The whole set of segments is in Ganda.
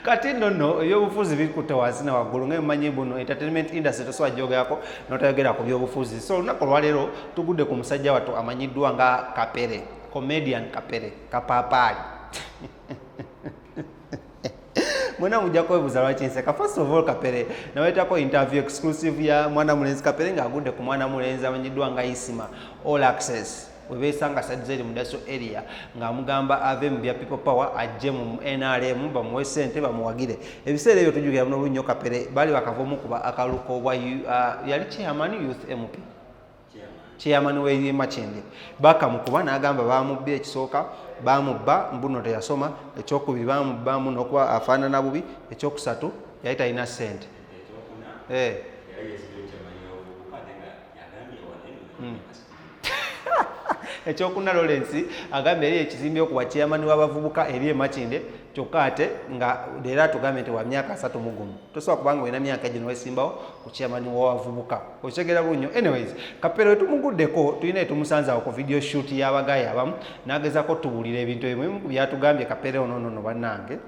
Kati nno ebyobufuzi bikutte wansi ne waggulu ng'emumanyi buno entertainment industry tosobola gyogerako n'otayogera ku byobufuzi. So olunaku olwaleero tugudde ku musajja wattu amanyiddwa nga Kapere, comedian Kapere, kapaapaali. Mwena mujja kwebuuza lwaki nseka. First of all, Kapere naweetako interview exclusive ya mwana mulenzi Kapere ng'agudde ku mwana mulenzi amanyiddwa nga Isima All Access. Webesanga sadizeri mudaso area ng'amugamba ave mu bya people power ajje mu NRM bamuwe ssente bamuwagire. Ebiseera ebyo tujjukira muno lunnyo Kapere baali bakava omukuba akaluko obwa yali chairman youth MP. Chairman we Machende. Bakamukuba n'agamba bamubba ekisooka bamubba mbuno teyasoma, ekyokubiri bamubba muno okuba afaanana bubi, ekyokusatu yali talina ssente. Ekyokuna Lawrence agambye eri ekizimbe okuwa chairman w'abavubuka eri Machinde kyokka ate nga era tugambe nti wa myaka 31 tosobola kubanga olina myaka gino wesimbawo ku chairman w'abavubuka okitegera bulunyo. Anyways, Kapere tumuguddeko tulina etumusanzawo ku video shoot y'abagayi abamu n'agezako tubuulira ebintu ebimu byatugambye Kapere ono bannange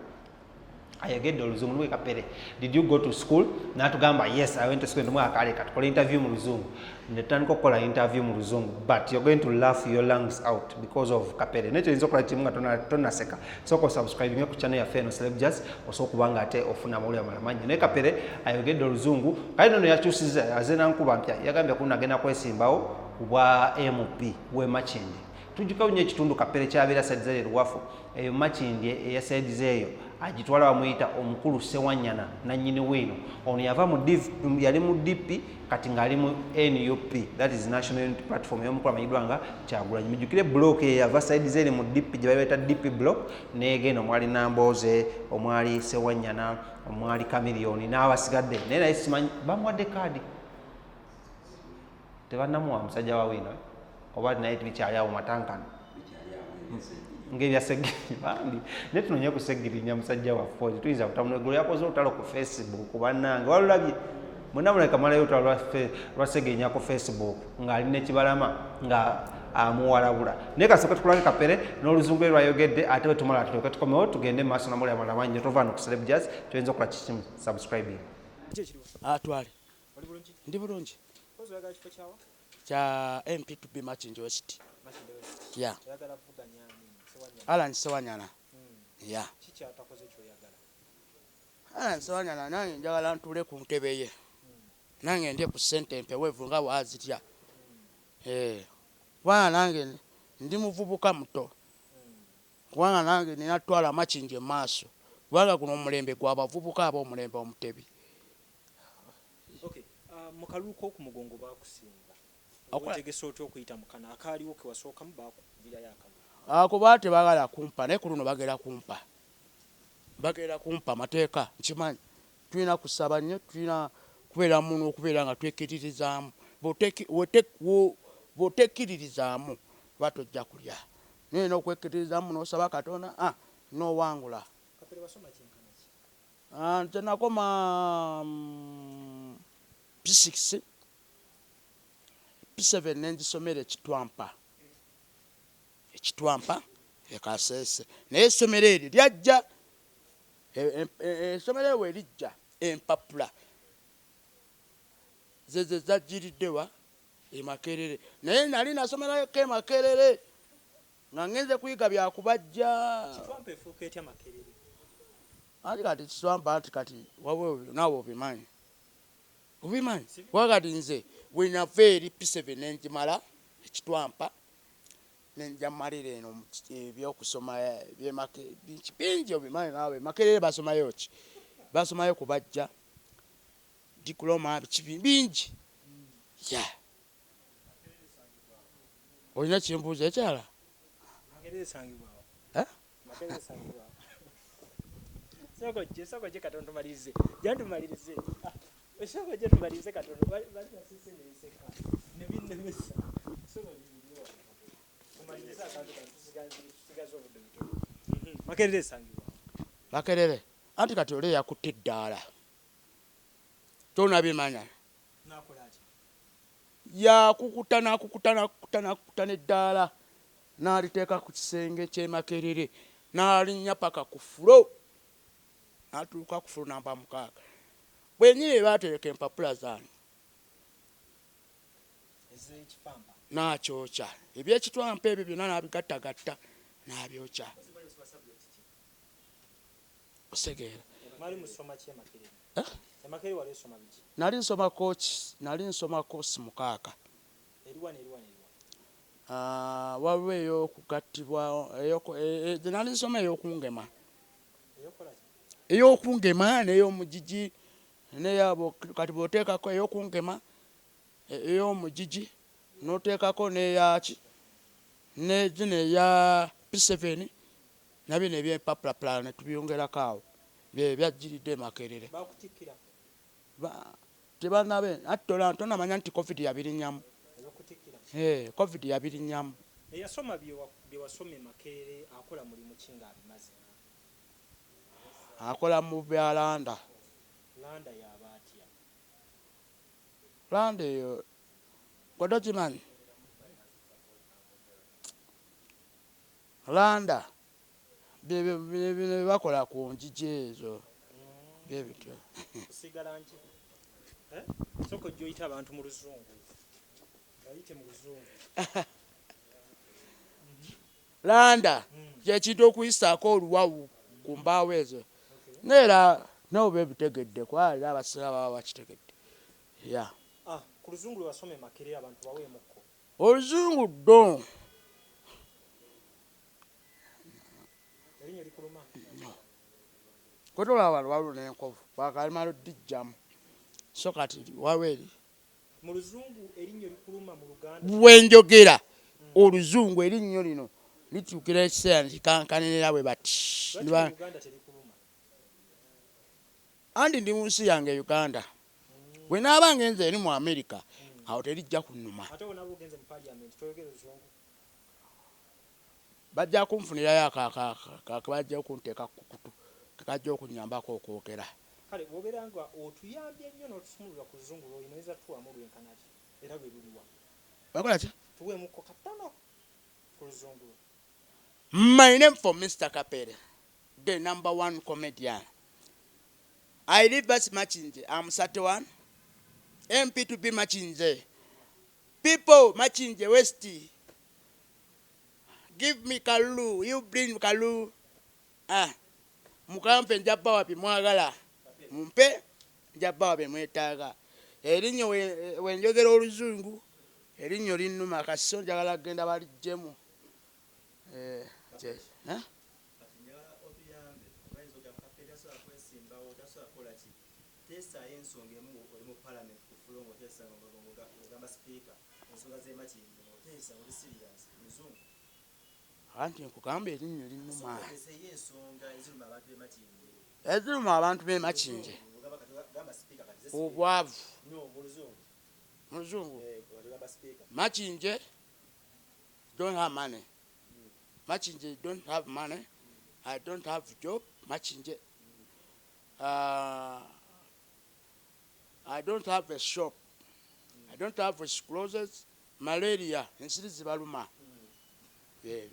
ayogedde oluzungu lwe Kapere. Did you go to school? N'atugamba yes, I went to school. Ndumwa akaleka tukole interview mu luzungu. Netandika okukola interview mu luzungu, but you're going to laugh your lungs out because of Kapere. Nekyo yinza okukola kimu nga tonnaseka. Sooka subscribe ku channel yaffe eno Celeb Jazz osooka okubanga ate ofuna amawulire amalamanyi. Naye Kapere ayogedde oluzungu kale nno yakyusiza aze nankuba mpya yagambye kuno agenda kwesimbawo ku bwa MP we Machinde. Tujjuka nnyo ekitundu Kapere kyabeera Sadizeri Luwafu eyo Machinde eya Sadizeri eyo agitwala bamuyita omukulu Sewanyana nannyini weeno ono yava mu yali mu DP kati ng'ali mu NUP, that is National Unity Platform y'omukulu amanyiddwa nga Kyagulanyi. Mujjukire block yava Sadizeri mu DP gye bayita DP block neegenda omwali Nambooze omwali Sewanyana omwali Kamiliyoni n'abasigadde naye naye simanyi bamuwadde kaadi tebannamuwa musajja wa weeno oba naye bikyali awo matankano ng'ebya Segiri bambi naye tunonye ku Segiri nya musajja waffe tuyinza kutamuno eggulo yakoze olutalo ku Facebook bannange walulabye mwena muleka malayo olutalo lwa Segiri nya ku Facebook ng'alina ekibalama nga amuwalabula. Naye kasooka tukulage Kapere n'oluzungu lwayogedde ate bwe tumala tulyoke tukomewo tugende mu maaso namuli amalamanyi tova no ku Celeb Jazz tuyinza okukola kikimu subscribe twale ndi bulungi kya MP to be Machinde West. Yeah. Alan Sewanyana. Yeah. Alan Sewanyana nange njagala ntule ku ntebe ye. Nange ndi ku sente mpewevu nga wazitya. Wana nange ndi muvubuka muto. Wana nange ninatwala Machinde maaso. Wanga kuno omulembe gw'abavubuka ab'omulembe omutebi. Okay. Mukaluko ku mugongo bakusimba. Okutegesa otyo okuyita mukana akaaliwo ke wasooka mu baakubira yakano. Ako baate bagala kumpa naye ku luno bagera kumpa. Bagera kumpa mateeka nkimanyi. Tulina kusaba nnyo, tulina kubeera muno okubeera nga twekkiririzaamu. Bw'otekkiririzaamu batojja kulya. Naye n'okwekkiririzaamu n'osaba Katonda n'owangula. Kapere wasoma kyenkana ki? Nze nakoma P6 P7 n'engisomera ekitwampa ekasese naye essomero eryo lyajja essomero ewe erijja empapula zeze zajjiriddewa Makerere naye nali nasomerayo ke Makerere nga ngenze kuyiga byakubajja kitwampa efuuka etya Makerere ati kati kitwampa ati kati wawe naawe obimanyi wakati nze wenava eri P7 nenjimala ekitwampa nenjamalira eno ebyokusoma bingi obimanyi naawe Makerere basomayo ki basomayo kubajja diploma bingi olina kimbuuza ekyala Makerere sangibwawo Makerere sangibwawo soko je Katonda tumalirize jantumalirize Esoko je tubalize Katonda bali basise neseka nebinnemesa soko bibiyo kumaliza kantu kasigazo obudde Makerere sangibwa Makerere anti kati ole yakutte eddaala tona bimanya nakolaki ya kukutana eddaala n'aliteeka ku kisenge ky'e Makerere n'alinnya paka ku fulo n'atuuka ku namba 6 bwenyini baatereka empapula zange n'akyokya ebyekitwampa ebyo byonna n'abigattagatta n'abyokya osegeera nali nsoma koosi 6 waliwo ey'okugattibwa nali nsoma ey'okungema n'ey'omugigi kati bw'oteekako ey'okungema ey'omugigi n'oteekako n'eyaki n'ezino eya P7 nabino ebyempapulapula ne tubyongerako awo bye byajjiridde Makerere tebanabe ate tonamanya nti covid yabirinyamu covid yabirinyamu eyasoma bye wasoma Makerere akola mulimu ki ng'abimaze akola mu bya landa yaba atya landa eyo godogimanyi landa bye bakola ku njiji ezo bye bityo kusigala nti soko joyita abantu mu luzungu bayite mu luzungu landa kyekintu okuyisaako oluwawu ku mbaawo ezo neera nabo bebitegedde kwali abasira baba bakitegedde ku luzungu lwasome Makerere abantu baweemuko oluzungu ddo erinnya likuluma kwetolaba abantu waliwo n'enkovu bakalimalo dijjamu so kati waweri mu luzungu erinnya likuluma mu Luganda bwenjogera oluzungu erinnyo lino lituukira ekiseera nekikankanirira bwe bati andi ndi mu nsi yange Uganda bwe naaba ngenze eri mu America awo terijja kunnuma bajja kunfunirayo bajja okunteeka ku kutu tekajja okunyambako okwogera kale bwogera nga otuyambye nnyo n'otusumulula ku luzungu lwoyinza tuwamu lwenkanaki era bwe luliwa bakola ki tuweemuko katono ku luzungu. My name for Mr. Kapere, the #1 comedian. I live at Machinje. I'm 31. MP to be Machinje. People, Machinje, West. Give me Kalulu. You bring Kalulu. Mukampe njaba wapi mwagala. Mumpe njaba wapi mwetaga. Erinyo wenjogera oluzungu. Erinyo linnuma kaso njagala genda bali jemu. Anti nkugamba erinnya linnuma eziruma abantu b'e Machinje obwavu muzungu Machinje don't have money. Machinje don't have money. I don't have job. Machinje. I don't have a shop. I don't have clothes. Malaria. Ensiri zibaluma. Yeah.